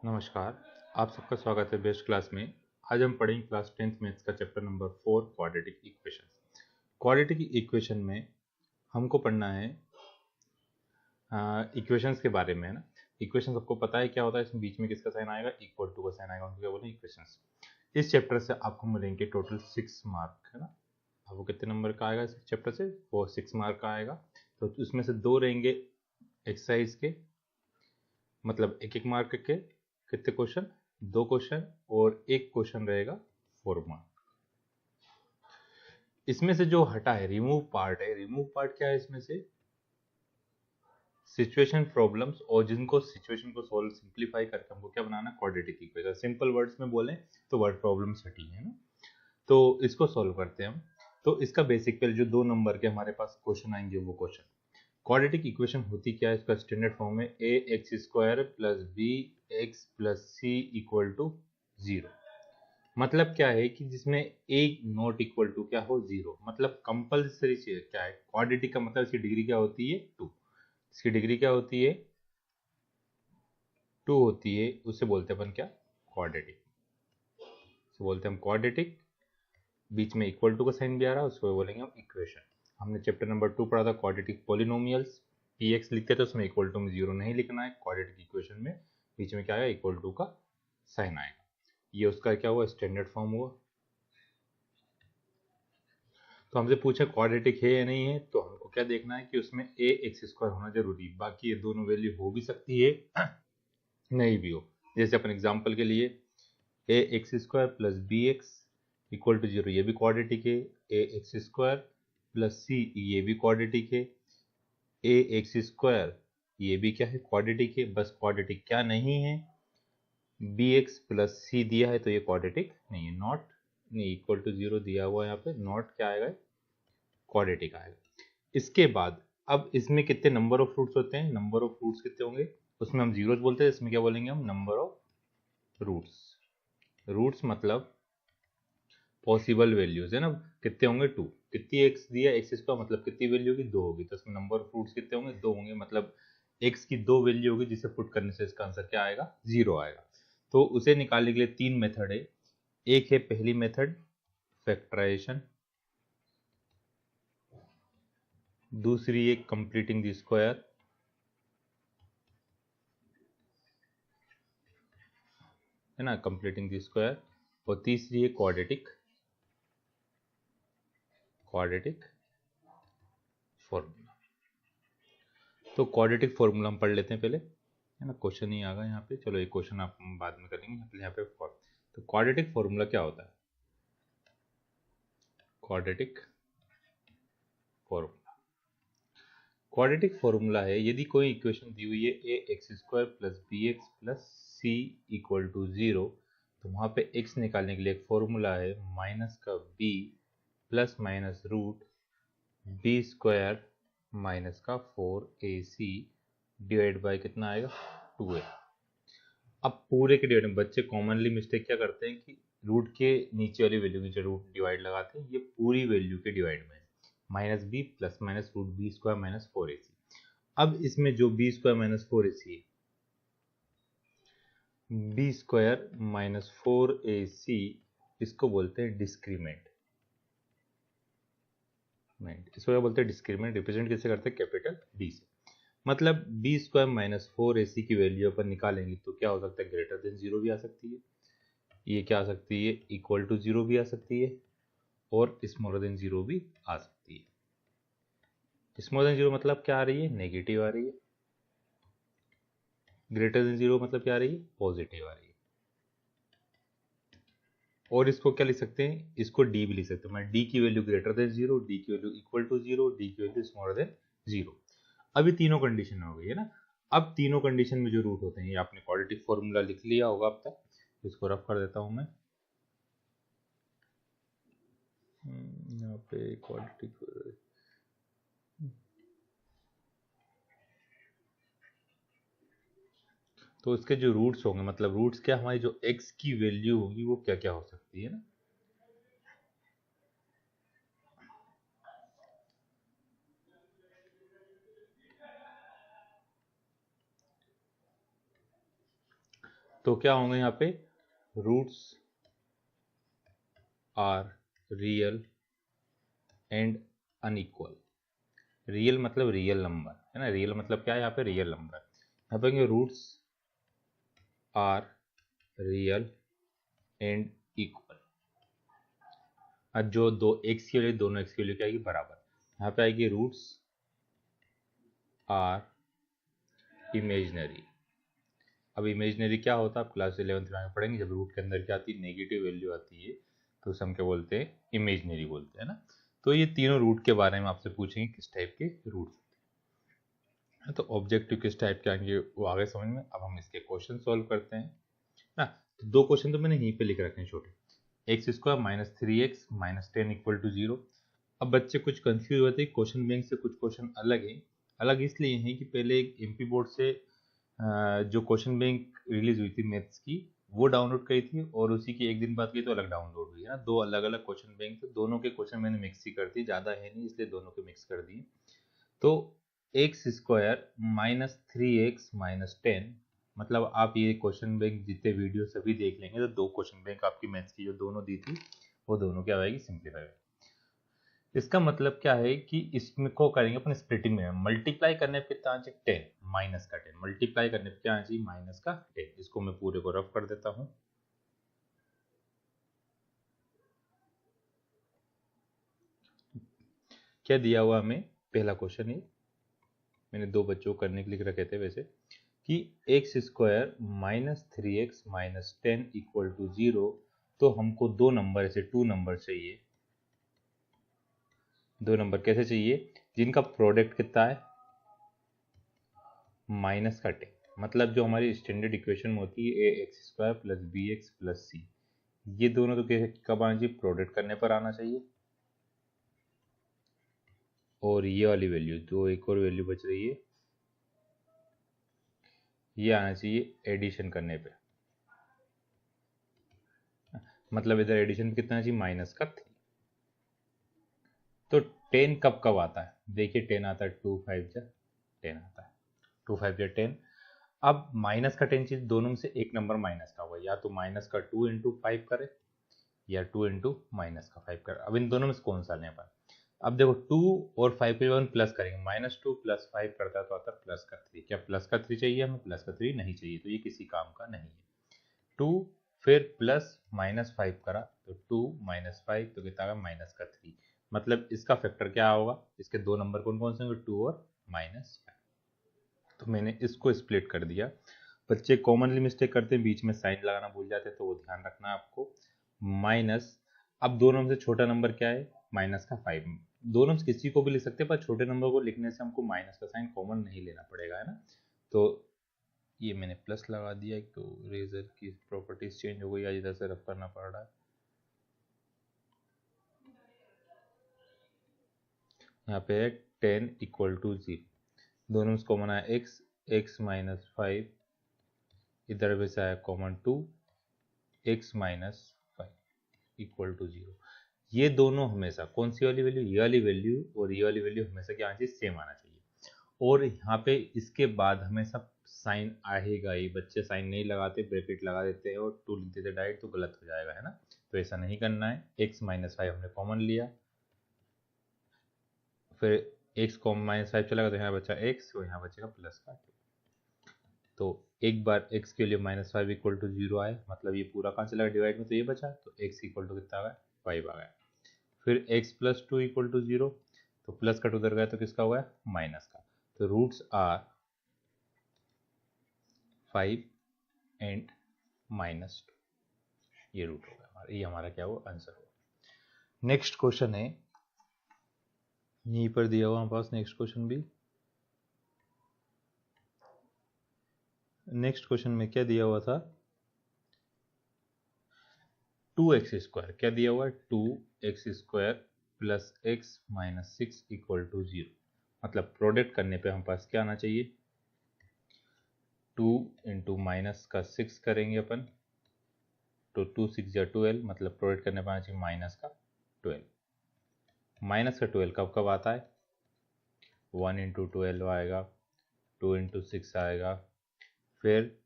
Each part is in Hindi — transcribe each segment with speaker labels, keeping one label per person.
Speaker 1: नमस्कार, आप सबका स्वागत है बेस्ट क्लास में। आज हम पढ़ेंगे क्लास 10th मैथ्स का chapter number 4 quadratic equation. Quadratic equation में हमको पढ़ना है इक्वेशंस के बारे में, है ना। इक्वेशन सबको पता है क्या होता है, इसमें बीच में किसका साइन आएगा, इक्वल टू का साइन आएगा, उनको क्या बोलते हैं इक्वेशंस। इस चैप्टर से आपको मिलेंगे टोटल 6 मार्क, है ना। आपको कितने नंबर का आएगा इस चैप्टर से, वो 6 मार्क का आएगा। तो उसमें से 2 रहेंगे एक्सरसाइज के, मतलब एक एक मार्क के। कितने क्वेश्चन, 2 क्वेश्चन, और एक क्वेश्चन रहेगा 4 मार्क। इसमें से जो हटा है रिमूव पार्ट है। रिमूव पार्ट क्या है, इसमें से सिचुएशन प्रॉब्लम्स, और जिनको सिचुएशन को सॉल्व सिंपलीफाई करके हमको क्या बनाना, क्वाड्रेटिक इक्वेशन। सिंपल वर्ड्स में बोलें तो वर्ड प्रॉब्लम्स हटी है ना। तो इसको सॉल्व करते हैं हम। तो इसका बेसिक पहले जो 2 नंबर के हमारे पास क्वेश्चन आएंगे वो क्वेश्चन। क्वाड्रेटिक इक्वेशन होती क्या है, इसका स्टैंडर्ड फॉर्म है a x square plus b x plus c equal to 0। मतलब क्या है कि जिसमें ए नॉट इक्वल टू क्या हो, 0। मतलब कंपल्सरी चीज क्या है, क्वाड्रेटिक का मतलब इसकी डिग्री क्या होती है, 2। इसकी डिग्री क्या होती है, 2 होती है। उससे बोलते हैं अपन क्या, क्वाड्रेटिक। उसे बोलते हैं हम क्वाड्रेटिक। बीच में इक्वल टू का साइन भी आ रहा है, उसको बोलेंगे हम इक्वेशन। हमने चैप्टर नंबर 2 पढ़ा था क्वाड्रेटिक पॉलिनोमियल्स। पी एक्स लिखते थे उसमें इक्वल टू में 0 नहीं लिखना है। क्वाड्रेटिक इक्वेशन में बीच में क्या आएगा, इक्वल टू का साइन आएगा। ये उसका क्या हुआ, स्टैंडर्ड फॉर्म हुआ। तो हमसे पूछा क्वाड्रेटिक है या नहीं है, तो हमको क्या देखना है कि उसमें ए एक्स स्क्वायर होना जरूरी है। बाकी ये दोनों वैल्यू हो भी सकती है नहीं भी हो। जैसे अपन एग्जांपल के लिए a x square plus b x equal to 0, ये भी क्वाड्रेटिक है। A x square plus c, ये भी क्वाड्रेटिक है। ए एक्स स्क्वायर, ये भी क्या है, क्वाड्रेटिक है। बस क्वाड्रेटिक क्या नहीं है, बी एक्स प्लस सी दिया है तो ये क्वाड्रेटिक नहीं है। नॉट नहीं, इक्वल टू 0 दिया हुआ है यहाँ पे, नॉट क्या आएगा, क्वाड्रेटिक आएगा। इसके बाद अब इसमें कितने नंबर ऑफ रूट्स होते हैं, नंबर ऑफ रूट्स कितने होंगे, उसमें हम जीरोस बोलते हैं। इसमें क्या बोलेंगे हम, नंबर ऑफ रूट्स। रूट्स मतलब पॉसिबल वैल्यूज, है ना। कितने होंगे, 2। कितनी एक्स दिया, एक्स स्क्वायर मतलब कितनी वैल्यू होगी, 2 होगी। तो इसमें नंबर ऑफ रूट्स कितने होंगे, 2 होंगे। मतलब एक्स की 2 वैल्यू होगी, जिसे पुट करने से इसका आंसर क्या आएगा, 0 आएगा। तो उसे निकालने के लिए 3 मेथड है। एक है पहली मेथड फैक्टराइजेशन, दूसरी है कंप्लीटिंग द स्क्वायर, है ना, कंप्लीटिंग द स्क्वायर, और तीसरी है क्वाड्रेटिक फॉर्मूला। तो क्वाड्रेटिक फॉर्मूला हम पढ़ लेते हैं पहले, है ना। क्वेश्चन ही आ गया यहाँ पे, चलो एक क्वेश्चन आप बाद में करेंगे, यहाँ पे तो क्वाड्रेटिक फॉर्मूला क्या होता है, क्वाड्रेटिक फॉर्मूला। क्वाड्रेटिक फॉर्मूला है, यदि कोई इक्वेशन दी हुई है a x square plus b x plus c equal to 0, तो वहाँ पे x निकालने के लिए एक फॉर्मूला है माइनस का b plus minus root B square minus का 4ac डिवाइड बाय कितना आएगा, 2a। अब पूरे के डिवाइड में बच्चे कॉमनली मिस्टेक क्या करते हैं कि रूट के नीचे वाली वैल्यू नीचे रूट डिवाइड लगाते हैं। ये पूरी वैल्यू के डिवाइड में minus B plus minus root B square minus 4ac। अब इसमें जो B square minus 4ac, B square minus 4ac, इसको बोलते हैं डिस्क्रीमेंट। इसको क्या बोलते हैं, डिस्क्रीमेंट। रिप्रेजेंट किससे करते हैं, कैपिटल डी से। मतलब बी स्क्वायर माइनस 4ac की वैल्यू अपन निकालेंगे तो क्या हो सकता है, ग्रेटर देन 0 भी आ सकती है, ये क्या आ सकती है, इक्वल टू 0 भी आ सकती है, और स्मॉलर देन 0 भी आ सकती है। स्मॉलर देन 0 मतलब क्या आ रही है, नेगेटिव आ रही है। ग्रेटर देन 0 मतलब क्या आ रही है, पॉजिटिव आ रही है। और इसको क्या लिख सकते हैं, इसको डी भी लिख सकते हैं। मैं डी की वैल्यू ग्रेटर देन 0, डी की वैल्यू इक्वल टू 0, डी की वैल्यू स्मॉलर देन 0। अभी तीनों कंडीशन हो गई है ना। अब तीनों कंडीशन में जो रूट होते हैं, ये आपने क्वाड्रेटिक फॉर्मूला लिख लिया होगा अब तक। इसको रफ कर देता हूं मैं। यहाँ पे क्वाड्रेटिक, तो इसके जो रूट्स होंगे, मतलब रूट्स क्या, हमारी जो x की वैल्यू होगी वो क्या क्या हो सकती है ना। तो क्या होंगे यहाँ पे, roots are real and unequal. Real मतलब रियल नंबर है ना, रियल मतलब क्या है यहाँ पे, रियल नंबर। यहाँ पे roots are real and equal. अब जो दो एक्स की वैल्यू, दोनों एक्स की वैल्यू क्या आएगी, बराबर। यहाँ पे आएगी रूट्स आर इमेजनरी। अब इमेजनरी क्या होता है, आप क्लास 11th में पढ़ेंगे, जब रूट के अंदर क्या आती है, नेगेटिव वैल्यू आती है, तो उसे हम क्या बोलते हैं, इमेजनरी बोलते हैं ना। तो ये तीनों रूट के बारे में आपसे पूछेंगे, किस टाइप के रूट है, तो ऑब्जेक्टिव किस टाइप के आएंगे वो आगे समझ में। अब हम इसके क्वेश्चन सॉल्व करते हैं ना। तो दो क्वेश्चन तो मैंने यहीं पे लिख रखे हैं छोटे, X square minus 3x minus 10 equal to 0। अब बच्चे कुछ कंफ्यूज होते हैं, क्वेश्चन बैंक से कुछ क्वेश्चन अलग है। अलग इसलिए हैं कि पहले एक एमपी बोर्ड से जो क्वेश्चन बैंक रिलीज हुई थी मैथ्स की, वो डाउनलोड करी थी, और उसी की एक दिन बाद की तो अलग डाउनलोड हुई है ना। दो अलग अलग क्वेश्चन बैंक थे, दोनों के क्वेश्चन मैंने मिक्स ही कर दी, ज़्यादा है नहीं इसलिए दोनों के मिक्स कर दिए। तो x square minus 3x minus 10, मतलब आप ये क्वेश्चन बैंक जितने वीडियो सभी देख लेंगे तो दो क्वेश्चन बैंक आपकी मैथ्स की जो दोनों दी थी वो दोनों क्या आएगी, सिंप्लीफाई। इसका मतलब क्या है कि इसमें को करेंगे अपन स्प्लिटिंग में, मल्टीप्लाई करने पे कितना आ जाए 10, माइनस का 10, मल्टीप्लाई करने पे क्या आ जाए, माइनस का 10। इसको मैं पूरे को रफ कर देता हूं। क्या दिया हुआ हमें, पहला क्वेश्चन है, मैंने दो बच्चों को करने के लिए रखे थे वैसे, कि X square minus 3x minus 10 equal to 0। तो हमको दो नंबर, ऐसे टू नंबर चाहिए। दो नंबर कैसे चाहिए, जिनका प्रोडक्ट कितना है, माइनस का 10। मतलब जो हमारी स्टैंडर्ड इक्वेशन में होती है, a x square plus b x plus c, ये दोनों तो कब आना चाहिए, प्रोडक्ट करने पर आना चाहिए। और ये वाली वैल्यू, जो एक और वैल्यू बच रही है, ये आना चाहिए एडिशन करने पे। मतलब इधर एडिशन पे कितना चाहिए, माइनस का 3। तो 10 कब कब आता है, देखिए 10 आता है 2 5 जा 10 आता है, 2 5 जा 10। अब माइनस का 10 चीज, दोनों में से एक नंबर माइनस का होगा, या तो माइनस का 2 इंटू 5 करे, या 2 इंटू माइनस का 5 करे। अब इन दोनों में से कौन सा लें अपन। अब देखो 2 और 5 पे अपन प्लस करेंगे, माइनस 2 प्लस 5 करता है तो आता है प्लस का 3। क्या प्लस का 3 चाहिए हमें, प्लस का 3 नहीं चाहिए, तो ये किसी काम का नहीं है। 2 फिर प्लस माइनस 5 करा तो 2 माइनस 5 तो कितना आएगा, माइनस का 3। मतलब इसका फैक्टर क्या होगा, इसके दो नंबर कौन कौन से होंगे, 2 और माइनस 5। तो मैंने इसको स्प्लिट कर दिया। बच्चे कॉमनली मिस्टेक करते हैं, बीच में साइन लगाना भूल जाते हैं, तो वो ध्यान रखना है आपको। माइनस, अब दोनों में से छोटा नंबर क्या है, माइनस का 5। दोनों से किसी को भी लिख सकते हैं, पर छोटे नंबर को लिखने से हमको माइनस का साइन कॉमन नहीं लेना पड़ेगा, है ना। तो ये मैंने प्लस लगा दिया, तो रेजर की प्रॉपर्टीज चेंज हो गई, आज इधर से रफ करना पड़ रहा है। यहाँ पे है 10 इक्वल टू 0, दोनों से कॉमन आया x, x माइनस 5, इधर भी से आया common 2, x minus 5 equal to 0। ये दोनों हमेशा कौन सी वाली वैल्यू, ये वाली वैल्यू और ये वाली वैल्यू हमेशा क्या आना चाहिए, सेम आना चाहिए। और यहाँ पे इसके बाद हमेशा साइन आएगा ही, बच्चे साइन नहीं लगाते, ब्रैकेट लगा देते हैं और 2 लिख देते डायरेक्ट, तो गलत हो जाएगा, है ना। तो ऐसा नहीं करना है। x माइनस 5 हमने कॉमन लिया, फिर x कॉमन माइनस 5 चला गया, तो यहाँ बचा x और यहाँ बचेगा प्लस का 2। तो एक बार x के लिए माइनस 5 इक्वल टू 0 आए, मतलब ये पूरा कहाँ चला गया, डिवाइड में, तो ये बचा, तो x इक्वल टू कितना आ गया, 5 आ गया। फिर x प्लस 2 इक्वल टू 0, तो प्लस का 2 उधर गया तो किसका हो गया, माइनस का। तो रूट्स आर 5 एंड माइनस 2, ये रूट होगा हमारा, ये हमारा क्या हो, आंसर होगा। नेक्स्ट क्वेश्चन है, यहीं पर दिया हुआ हमारे पास नेक्स्ट क्वेश्चन भी। नेक्स्ट क्वेश्चन में क्या दिया हुआ था, 2x स्क्वायर, क्या दिया हुआ है, 2x square plus x minus 6 equal to 0। मतलब प्रोडक्ट करने पे हमारे पास क्या आना चाहिए, 2 इंटू माइनस का 6 करेंगे अपन, तो 2 6 या 12, मतलब प्रोडक्ट करने पर आना चाहिए माइनस का 12। माइनस का 12 कब कब आता है, 1 इंटू 12 आएगा, 2 इंटू 6 आएगा, फिर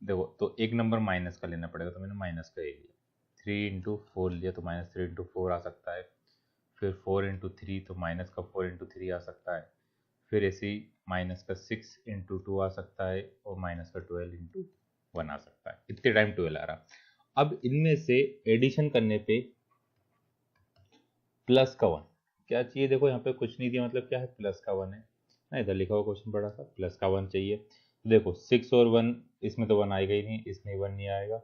Speaker 1: देखो तो एक नंबर माइनस का लेना पड़ेगा, तो मैंने माइनस का ले लिया। 3 × 4 लिया तो -3 × 4 आ सकता है। फिर 4 × 3 तो माइनस का 4 × 3 आ सकता है। फिर ऐसे ही माइनस का 6 × 2 आ सकता है और माइनस का 12 × 1 आ सकता है। इतने टाइम 12 आ रहा। अब इनमें से एडिशन करने पे प्लस का 1 क्या चाहिए, देखो यहाँ पे कुछ नहीं दिया, मतलब क्या है, प्लस का 1 है ना, इधर लिखा हुआ क्वेश्चन बड़ा सा, प्लस का 1 चाहिए। देखो 6 और 1, इसमें तो 1 आएगा ही नहीं, इसमें 1 नहीं आएगा,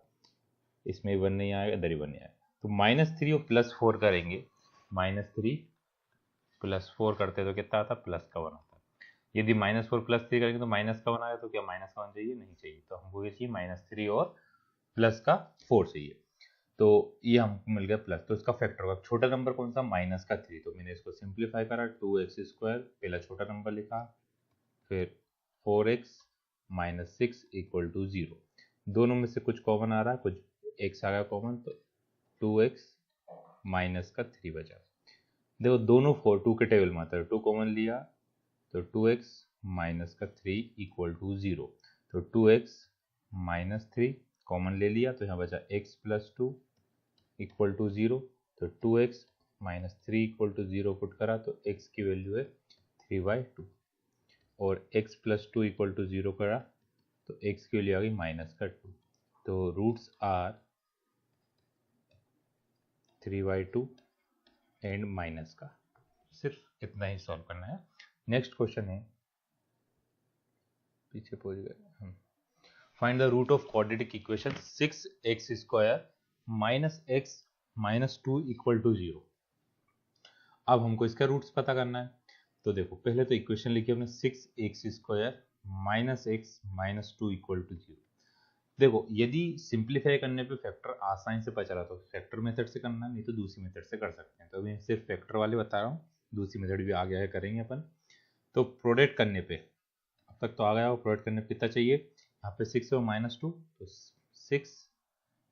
Speaker 1: इसमें 1 नहीं आएगा, इधर ही 1 नहीं आएगा। तो -3 और +4 करेंगे, -3 +4 करते तो कितना आता, प्लस का 1 आता। यदि -4 +3 करेंगे तो माइनस का 1 आएगा, तो क्या माइनस का 1 चाहिए, नहीं चाहिए, तो हमको ये चाहिए -3 और प्लस का 4 चाहिए। तो ये हमको मिल गया प्लस, तो इसका फैक्टर होगा छोटा नंबर कौन सा, -3। तो मैंने इसको सिंप्लीफाई करा, 2x², पहला छोटा नंबर लिखा, फिर 4x - 6 = 0। दोनों में से कुछ कॉमन आ रहा है, कुछ x आ गया कॉमन, तो 2x - 3 बचा। देखो दोनों 2 के टेबल में आता है, 2 कॉमन लिया तो 2x - 3 = 0। तो 2x - 3 कॉमन ले लिया, तो यहाँ बचा x + 2 = 0। तो 2x - 3 = 0 पुट करा, तो x की वैल्यू है 3/2, और x + 2 = 0 करा, तो x की वैल्यू आ गई -2। तो रूट्स आर 3/2 एंड माइनस का। सिर्फ इतना ही सॉल्व करना है। नेक्स्ट क्वेश्चन है, पीछे पहुंच गए हम। Find the root of quadratic equation 6x² - x - 2 = 0। अब हमको इसका रूट्स पता करना है। तो देखो पहले तो इक्वेशन लिखी हमने 6x² - x - 2 = 0। देखो यदि सिंप्लीफाई करने पे फैक्टर आसानी से पता चला तो फैक्टर मेथड से करना, नहीं तो दूसरी मेथड से कर सकते हैं। तो अभी सिर्फ फैक्टर वाले बता रहा हूँ, दूसरी मेथड भी आगे आगे करेंगे अपन। तो प्रोडक्ट करने पे अब तक तो आ गया हो, प्रोडक्ट करने पे कितना चाहिए, यहाँ पे 6 और -2, तो 6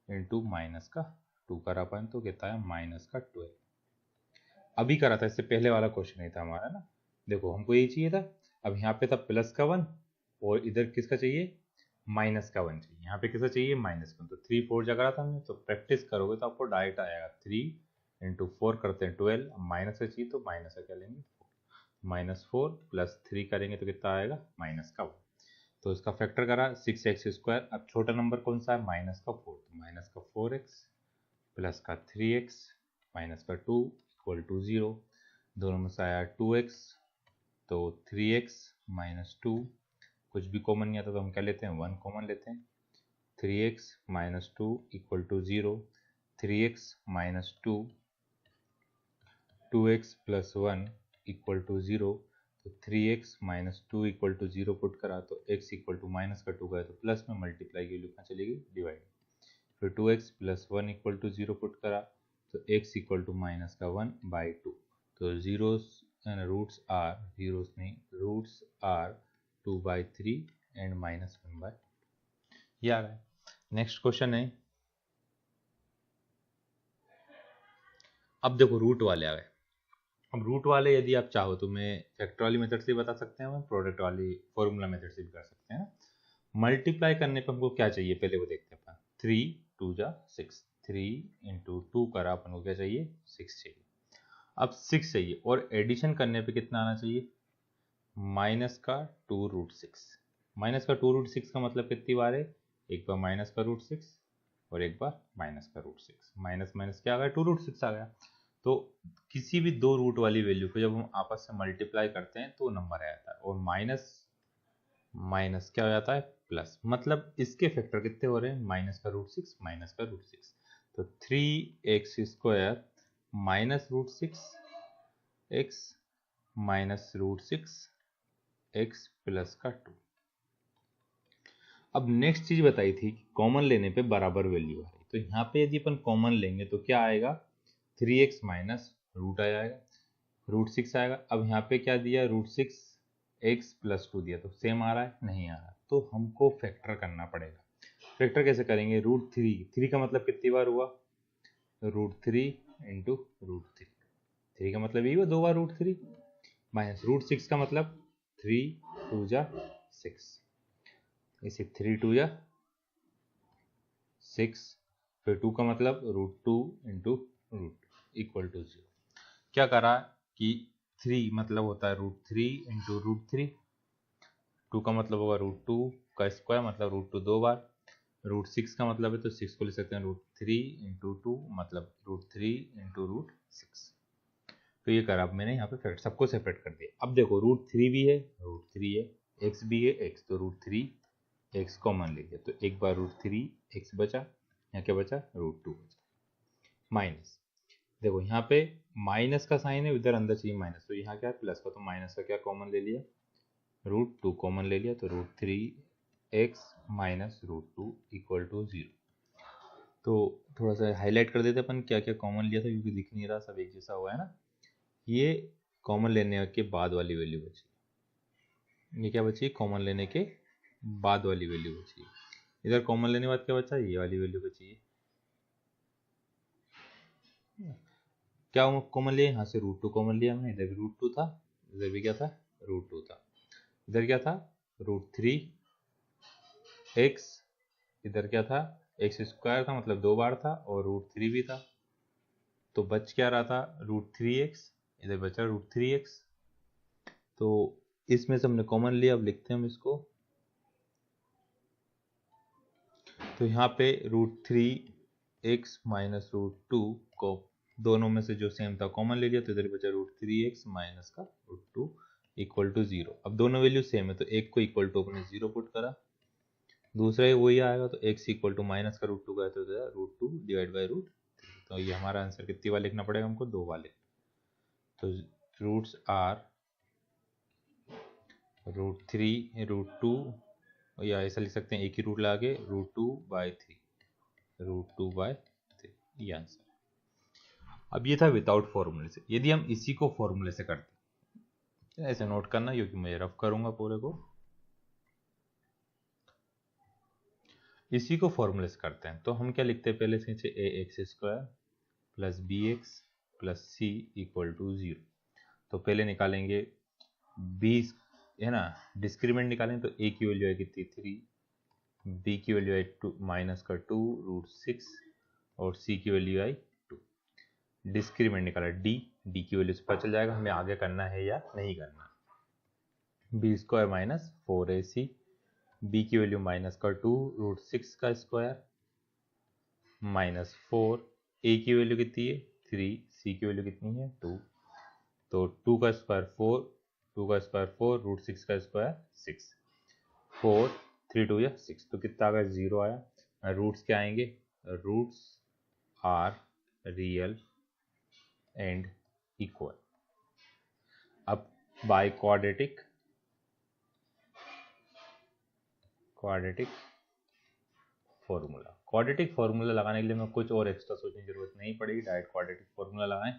Speaker 1: × -2 करा अपन, तो कितना है -12। अभी करा था, इससे पहले वाला क्वेश्चन नहीं था हमारा ना। देखो हमको यही चाहिए था। अब यहाँ पे था प्लस का 1 और इधर किसका चाहिए, माइनस का 1 चाहिए। यहाँ पे किसका चाहिए, -1। तो 3 4 जगह रहा था हमने, तो प्रैक्टिस करोगे तो आपको डायरेक्ट आएगा। 3 × 4 करते हैं 12, माइनस का चाहिए तो माइनस का क्या लेंगे, -4 + 3 करेंगे तो कितना आएगा, -1। तो इसका फैक्टर करा 6x²। अब छोटा नंबर कौन सा है, -4, तो -4x प्लस का 3x माइनस का 2 = 0। दोनों में से आया 2x, तो 3x - 2, कुछ भी कॉमन नहीं आता तो हम क्या लेते हैं, 1 कॉमन लेते हैं। 3x - 2 = 0। 3x - 2, 2x + 1 = 0। तो 3x - 2 = 0 पुट करा, तो x = -2 गया, तो प्लस में मल्टीप्लाई की वैल्यू कहाँ चली गई, डिवाइड। फिर 2x + 1 = 0 पुट करा, तो x = -1/2। तो रूट्स आर 2/3 एंड -1/2। ये आ रहा है। नेक्स्ट क्वेश्चन है, अब देखो रूट वाले आ गए। अब रूट वाले यदि आप चाहो तो मैं फैक्टर वाली मेथड से भी बता सकते हैं, प्रोडक्ट वाली फॉर्मूला मेथड से भी कर सकते हैं। मल्टीप्लाई करने पे हमको क्या चाहिए, पहले वो देखते हैं अपन। 3 2 जा 6, 3 × 2 करा, अपन को क्या चाहिए, 6 चाहिए। अब 6 चाहिए, और एडिशन करने पे कितना आना चाहिए, -2√6। -2√6 का मतलब कितनी बार है, एक बार -√6 और एक बार -√6। माइनस माइनस क्या आ गया, 2√6 आ गया। तो किसी भी दो रूट वाली वैल्यू को जब हम आपस में मल्टीप्लाई करते हैं तो नंबर आ जाता है, और माइनस माइनस क्या हो जाता है, प्लस। मतलब इसके फैक्टर कितने हो रहे हैं, -√6 -√6। तो 3x² -√6 x -√6 x प्लस का 2। अब नेक्स्ट चीज बताई थी कि कॉमन लेने पे बराबर वैल्यू है। तो यहाँ पे यदि अपन कॉमन लेंगे तो क्या आएगा, 3x माइनस रूट आ जाएगा, √6 आएगा। अब यहाँ पे क्या दिया, √6 x + 2 दिया, तो सेम आ रहा है, नहीं आ रहा, तो हमको फैक्टर करना पड़ेगा। फैक्टर कैसे करेंगे, √3 का मतलब कितनी बार हुआ, √3 × √3। 3 का मतलब यही हुआ 2 बार √3, माइनस √6 का मतलब 3 2 जा 6, इसे 3 2 जा 6, फिर 2 का मतलब √2 इंटू रूट इक्वल टू 0। क्या करा कि 3 मतलब होता है √3 इंटू √3, 2 का मतलब होगा √2 का स्क्वायर मतलब √2 दो बार, √6 का मतलब है तो 6 को लिख सकते हैं √3 इंटू 2 मतलब √3 इंटू √6। तो ये करा। अब मैंने यहाँ पे सबको सेपरेट कर दिया। अब देखो √3 भी है, √3 है, x भी है, x, तो √3 x कॉमन ले लिया तो एक बार √3 x बचा, यहाँ क्या बचा √2 बचा, माइनस। देखो यहाँ पे माइनस का साइन है, इधर अंदर चाहिए माइनस, तो यहाँ क्या है प्लस का, तो माइनस का क्या कॉमन ले लिया, √2 कॉमन ले लिया, तो √3x माइनस √2 इक्वल टू 0। तो थोड़ा सा हाईलाइट कर देते अपन क्या क्या कॉमन लिया था, क्योंकि दिख नहीं रहा, सब एक जैसा हुआ है ना। ये कॉमन लेने के बाद वाली वैल्यू बची, ये क्या बची, कॉमन लेने के बाद वाली वैल्यू बची। इधर कॉमन लेने के बाद क्या बचा, ये वाली वैल्यू बची। क्या कॉमन लिया, यहाँ से √2 कॉमन लिया हमने, इधर भी √2 था, इधर भी क्या था √2 था, इधर क्या था √3x, इधर क्या था x स्क्वायर था मतलब दो बार था, और √3 भी था, तो बच क्या रहा था √3x, इधर बचा √3x। तो इसमें से हमने कॉमन लिया, अब लिखते हैं हम इसको। तो यहाँ पे √3x माइनस √2 को दोनों में से जो सेम था कॉमन ले लिया, तो इधर बचा √3x माइनस का √2 इक्वल टू 0। अब दोनों वैल्यू सेम है तो एक को इक्वल टू अपने 0 पुट करा, दूसरा ही वही आएगा, तो x इक्वल टू माइनस का √2 का, तो √2 डिवाइड बाई √3। तो ये हमारा आंसर कितनी बार लिखना पड़ेगा हमको, 2 बार लिखना। तो रूट्स आर √3 √2, या ऐसा लिख सकते हैं एक ही रूट लगा के √2/3, √2/3, ये आंसर है। अब ये था विदाउट फॉर्मूले से। यदि हम इसी को फॉर्मूले से करते, ऐसे नोट करना क्योंकि मैं रफ करूंगा पूरे को। इसी को फॉर्मूले से करते हैं तो हम क्या लिखते हैं, पहले से ax² plus bx plus c equal to 0। तो पहले निकालेंगे b है ना, डिस्क्रीमेंट निकालेंगे, तो a की वैल्यू है कितनी 3, b की वैल्यू है माइनस का 2 √6, और c की वैल्यू आई 2। डिस्क्रीमेंट निकाला d की वैल्यू से पता चल जाएगा हमें आगे करना है या नहीं करना। b² माइनस 4ac, b की वैल्यू माइनस का 2 √6 का स्क्वायर माइनस 4, a की वैल्यू कितनी है 3, c की वैल्यू कितनी है 2, तो 2 का स्क्वायर 4, 2 का स्क्वायर 4, √6 का स्क्वायर 6, 4 3 2 या 6, तो कितना आ गया 0 आया। रूट्स क्या आएंगे, roots are real and equal. अब बाय क्वाड्रेटिक फॉर्मूला लगाने के लिए मैं कुछ और एक्स्ट्रा सोचने की जरूरत नहीं पड़ेगी, डायरेक्ट क्वाड्रेटिक फॉर्मूला लगाएं।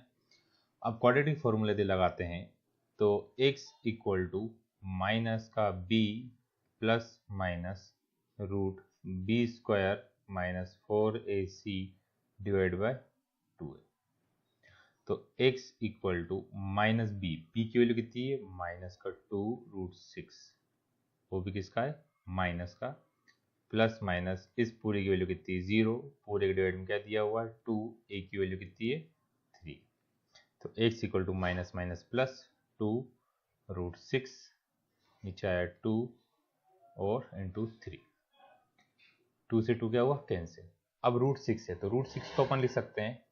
Speaker 1: अब क्वाड्रेटिक फॉर्मूला यदि लगाते हैं तो x इक्वल टू माइनस का b plus minus √b² minus 4ac divide by 2 है। तो x equal to minus b की वैल्यू कितनी है माइनस का 2 √6, वो भी किसका है माइनस का, प्लस माइनस इस पूरी की वैल्यू कितनी है 0, पूरे के डिवाइड में क्या दिया हुआ है 2, a की वैल्यू कितनी है 3। तो x equal to minus minus plus 2 √6, नीचे आया 2 और इंटू 3, 2 से 2 क्या हुआ कैंसिल। अब √6 है तो √6 को अपन लिख सकते हैं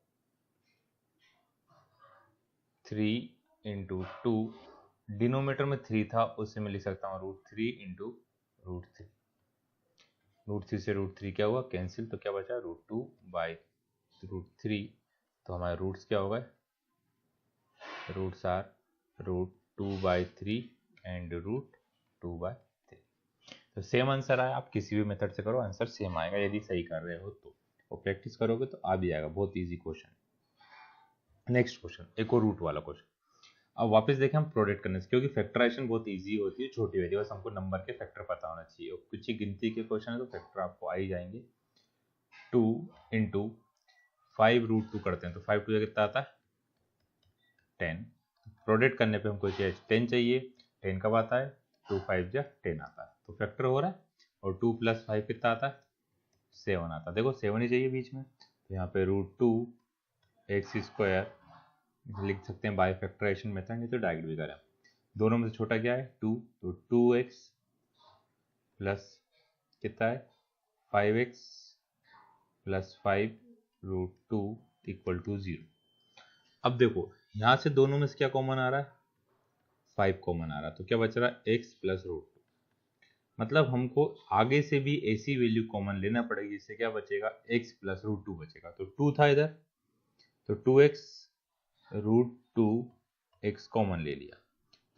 Speaker 1: 3 इंटू 2, डिनोमीटर में 3 था उससे मैं लिख सकता हूँ √3 इंटू √3, √3 से √3 क्या हुआ कैंसिल, तो क्या बचा √2/√3। तो हमारे रूट्स क्या हो गए, रूट्स आर √2/3 एंड √2/3। तो सेम आंसर आया, आप किसी भी मेथड से करो आंसर सेम आएगा यदि सही कर रहे हो तो, और प्रैक्टिस करोगे तो आ भी जाएगा, बहुत इजी क्वेश्चन। नेक्स्ट क्वेश्चन, एक और रूट वाला क्वेश्चन। अब वापस देखें हम प्रोडक्ट करने से, क्योंकि फैक्टराइजेशन बहुत इजी होती है, छोटी वैल्यू, बस हमको नंबर के फैक्टर पता होना चाहिए, और कुछ ही गिनती के क्वेश्चन है तो फैक्टर आपको आ ही जाएंगे। 2 इंटू 5√2 करते हैं तो 5 2 कितना आता है 10। प्रोडक्ट करने पे हमको चाहिए 10 चाहिए, 10 कब आता है 2 5 10 आता है, तो फैक्टर हो रहा है। और 2 + 5 कितना आता है 7 आता। देखो 7 ही चाहिए बीच में, तो यहाँ पे √2x² लिख सकते हैं बाय फैक्टराइजेशन मेथड, नहीं तो डायरेक्ट भी करें। दोनों में से छोटा क्या है 2, तो 2x प्लस कितना है 5x प्लस 5 √2 = 0। अब देखो यहाँ से दोनों में से क्या कॉमन आ रहा है 5 कॉमन आ रहा है, तो क्या बच रहा है x प्लस √2। मतलब हमको आगे से भी ऐसी वैल्यू कॉमन लेना पड़ेगी, इससे क्या बचेगा x प्लस √2 बचेगा। तो 2 था इधर, तो 2x √2x कॉमन ले लिया,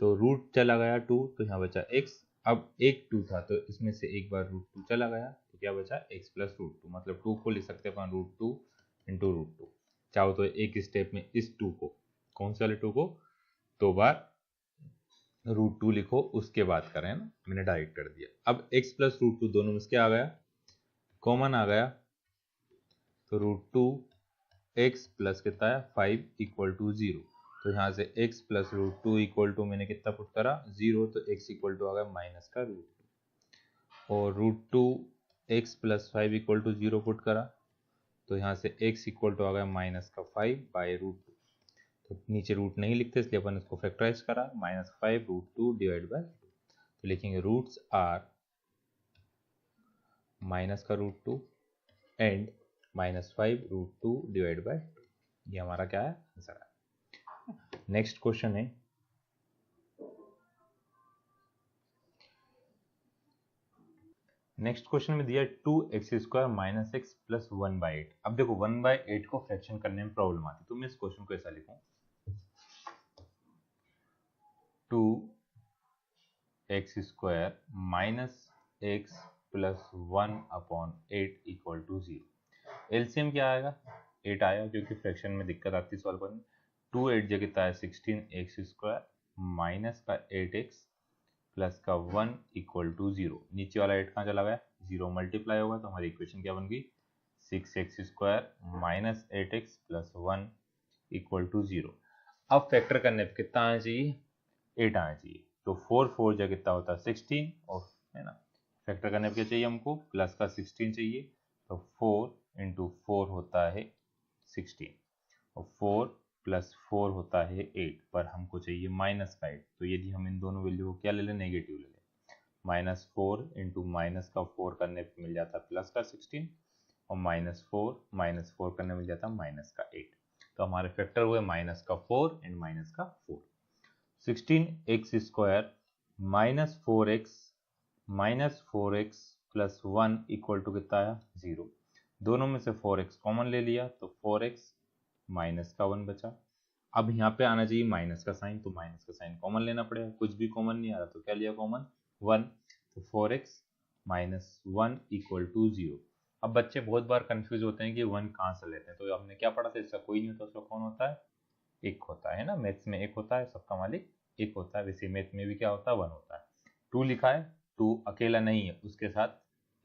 Speaker 1: तो रूट चला गया 2, तो यहाँ बचा x। अब एक 2 था तो इसमें से एक बार √2 चला गया, तो क्या बचा x प्लस √2। मतलब 2 को लिख सकते हैं अपन √2 इंटू √2। चाहो तो एक स्टेप में इस 2 को, कौन से वाले 2 को, 2 बार √2 लिखो, उसके बाद करें ना, मैंने डायरेक्ट कर दिया। अब x प्लस √2 दोनों में से क्या आ गया कॉमन आ गया, तो √2x प्लस कितना है 5 = 0। तो यहाँ से x प्लस √2 इक्वल टू मैंने कितना पुट करा 0, तो x इक्वल टू आ गया माइनस का √2, और √2x प्लस 5 = 0 पुट करा, तो यहाँ से x इक्वल टू आ गया माइनस का 5 बाई √2। तो नीचे रूट नहीं लिखते इसलिए अपन इसको फैक्टराइज करा, -5 √2 डिवाइड बाई 2। तो लिखेंगे रूट्स आर माइनस का √2 एंड -5 √2 डिवाइड बाई 2। ये हमारा क्या है आंसर है। नेक्स्ट क्वेश्चन है में दिया 2x² - x प्लस 1/8। अब देखो 1/8 को फ्रैक्शन करने में प्रॉब्लम आती है, तो मैं इस क्वेश्चन को ऐसा लिखूं 2x² - x प्लस 1/8 = 0। एलसीएम क्या आएगा 8 आया, क्योंकि फ्रैक्शन में दिक्कत आती है सॉल्व करने। 2 8 जगह कितना है 16x² माइनस का 8x प्लस का 1 = 0। नीचे वाला 8 कहाँ चला गया 0 मल्टीप्लाई होगा, तो हमारी इक्वेशन क्या बन गई 6x² माइनस 8x प्लस 1 = 0। अब फैक्टर करने पे कितना आना चाहिए 8 आना चाहिए, तो 4 4 जगह कितना होता है 16, और है ना फैक्टर करने पे क्या चाहिए हमको प्लस का 16 चाहिए, तो 4 × 4 होता है 16, और 4 + 4 होता है 8, पर हमको चाहिए माइनस का 8। तो यदि हम इन दोनों वैल्यू को क्या ले लें नेगेटिव ले लें, -4 × -4 करने पे मिल जाता प्लस का 16, और -4 करने मिल जाता माइनस का 8। तो हमारे फैक्टर हुए -4 एंड -4। 16x² -4x प्लस 1 = कितना है 0। दोनों में से 4x कॉमन ले लिया, तो 4x माइनस का 1 बचा। अब यहाँ पे आना चाहिए माइनस का साइन, तो माइनस का साइन कॉमन लेना पड़ेगा, कुछ भी कॉमन नहीं आ रहा, तो क्या लिया कॉमन 1, तो 4x माइनस 1 = 0। अब बच्चे बहुत बार कंफ्यूज होते हैं कि 1 कहाँ से लेते हैं, तो हमने क्या पढ़ा था इसका कोई नहीं होता, उसका कौन होता है 1 होता है ना, मैथ्स में 1 होता है, सबका मालिक 1 होता है। वैसे मैथ में भी क्या होता है 1 होता है। 2 लिखा है, 2 अकेला नहीं है, उसके साथ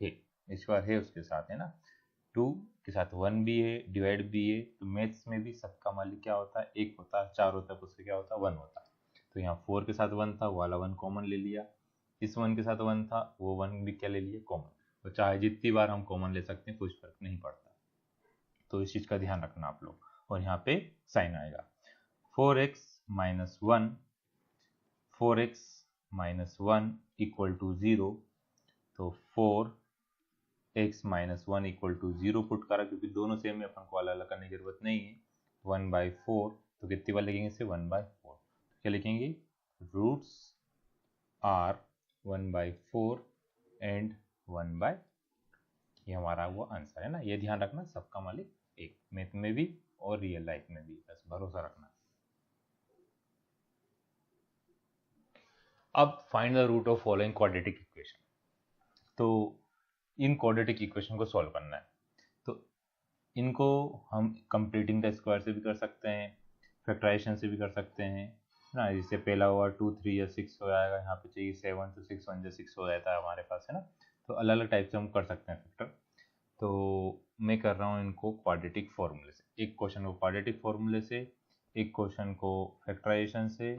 Speaker 1: है, इस बार है उसके साथ है ना, 2 के साथ 1 भी है, डिवाइड भी है। तो मैथ्स में भी सबका मालिक क्या होता है 1 होता है, 4 होता है तो उससे क्या होता है 1 होता है। तो यहाँ 4 के साथ 1 था, वो वाला 1 कॉमन ले लिया, इस 1 के साथ 1 था, वो 1 भी क्या ले लिया कॉमन। तो चाहे जितनी बार हम कॉमन ले सकते हैं, कुछ फर्क नहीं पड़ता, तो इस चीज का ध्यान रखना आप लोग। और यहाँ पे साइन आएगा 4x - 1 = 0, तो 4x - 1 = 0 पुट करा, क्योंकि दोनों सेम है, अपन को अलग अलग करने की जरूरत नहीं है। 1/4, तो कितनी बार लिखेंगे इसे 1/4, क्या लिखेंगे रूट्स आर 1/4 एंड 1/, ये हमारा वो आंसर है ना। ये ध्यान रखना सबका मालिक एक, मैथ में भी और रियल लाइफ में भी, बस भरोसा रखना। अब find the root of following quadratic equation. तो इन क्वाड्रेटिक इक्वेशन को सॉल्व करना है, तो इनको हम कंप्लीटिंग द स्क्वायर से भी कर सकते हैं, फैक्टराइजेशन से भी कर सकते हैं ना। जैसे पहला हुआ 2 3 या 6 हो जाएगा, यहाँ पे चाहिए 7, तो 6 1 6 हो जाता है हमारे पास है ना। तो अलग अलग टाइप से हम कर सकते हैं फैक्टर। तो मैं कर रहा हूँ इनको क्वाड्रेटिक फॉर्मूले से, एक क्वेश्चन को क्वाड्रेटिक फॉर्मूले से, एक क्वेश्चन को फैक्टराइजेशन से,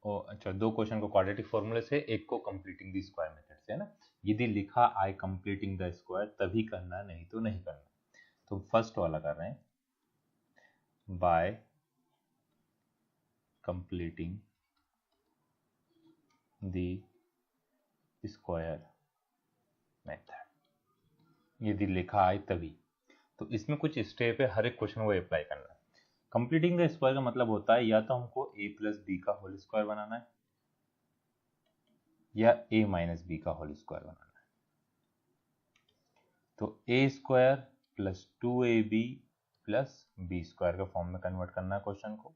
Speaker 1: और अच्छा 2 क्वेश्चन को क्वाड्रेटिक फॉर्मूले से, एक को कंप्लीटिंग द स्क्वायर मेथड से है ना। यदि लिखा आई कंप्लीटिंग द स्क्वायर तभी करना, नहीं तो नहीं करना। तो फर्स्ट वाला कर रहे हैं, bye completing the square method, यदि लिखा आए तभी। तो इसमें कुछ स्टेप है, हर एक क्वेश्चन को अप्लाई करना है। कंप्लीटिंग द स्क्वायर का मतलब होता है या तो हमको a प्लस बी का होल स्क्वायर बनाना है या a माइनस बी का होल स्क्वायर बनाना है। तो a square plus 2ab plus b square के फॉर्म में कन्वर्ट करना है क्वेश्चन को,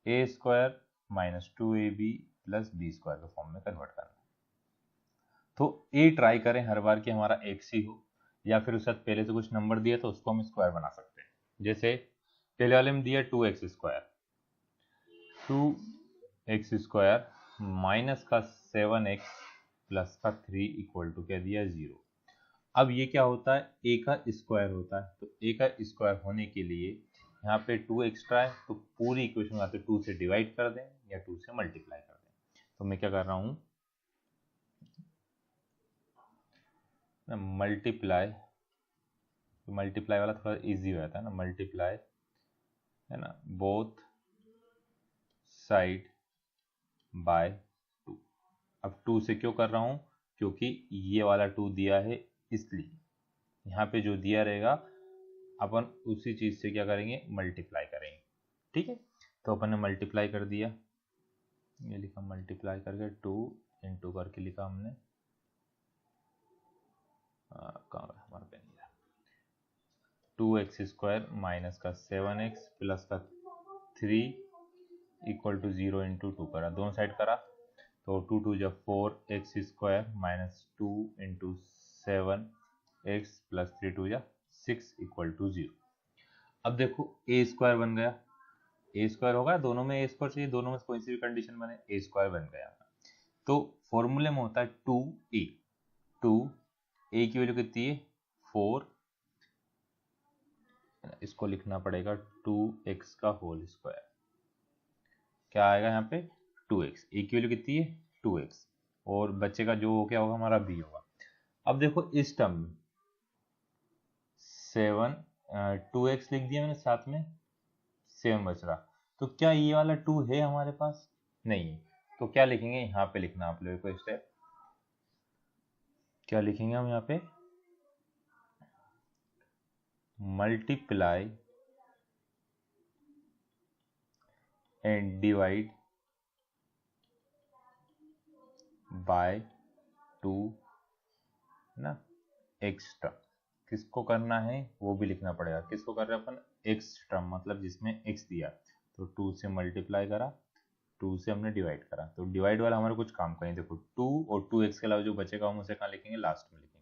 Speaker 1: a square minus 2ab plus b square के फॉर्म में कन्वर्ट करना है। तो a ट्राई करें हर बार कि हमारा x ही हो, या फिर उसके साथ पहले से कुछ नंबर दिया तो उसको हम स्क्वायर बना सकते हैं। जैसे पहले वाले में दिया 2x square, 2x square minus का 7x प्लस का 3 इक्वल टू क्या दिया 0। अब ये क्या होता है, a का स्क्वायर होता है, तो a का स्क्वायर होने के लिए यहाँ पे 2 एक्स्ट्रा है, तो पूरी इक्वेशन आते 2 से डिवाइड कर दें या 2 से मल्टीप्लाई कर दें। तो मैं क्या कर रहा हूँ, मल्टीप्लाई वाला थोड़ा इजी हो जाता है ना, मल्टीप्लाई है ना, बोथ साइड बाय 2। अब 2 से क्यों कर रहा हूँ, क्योंकि ये वाला 2 दिया है, इसलिए यहाँ पे जो दिया रहेगा अपन उसी चीज से क्या करेंगे, मल्टीप्लाई करेंगे। ठीक है, तो अपन ने मल्टीप्लाई कर दिया, ये लिखा मल्टीप्लाई करके 2 इंटू करके लिखा हमने, कहाँ है हमारा पेन, 2x स्क्वायर माइनस का 7x प्लस का 3 इक्वल टू 0 इंटू 2 करा, दोनों साइड करा, तो 2 2 जब 4x square minus 2 into 7x plus 3 2 जा 6 इक्वल टू 0। अब देखो a स्क्वायर बन गया, a स्क्वायर होगा, दोनों में a स्क्वायर चाहिए, दोनों में कोई सी भी कंडीशन बने, a स्क्वायर बन गया। तो फॉर्मूले में होता है 2a, 2a की वैल्यू कितनी है 4, इसको लिखना पड़ेगा 2x का होल स्क्वायर, क्या आएगा यहाँ पे 2x, a की वैल्यू कितनी है 2x, और बच्चे का जो क्या होगा हमारा b होगा। अब देखो इस टर्म में 2x लिख दिया मैंने, साथ में 7 बच रहा, तो क्या ये वाला 2 है हमारे पास, नहीं है, तो क्या लिखेंगे यहाँ पे, लिखना आप लोगों को स्टेप, क्या लिखेंगे हम यहाँ पे, मल्टीप्लाई एंड डिवाइड बाय 2 ना, एक्स टर्म किसको करना है वो भी लिखना पड़ेगा, किसको कर रहे हैं अपन, एक्स टर्म, मतलब जिसमें एक्स दिया, तो 2 से मल्टीप्लाई करा, 2 से हमने डिवाइड करा, तो डिवाइड वाला हमारे कुछ काम का नहीं, देखो 2 और 2x के अलावा जो बचेगा हम उसे कहाँ लिखेंगे, लास्ट में लिखेंगे।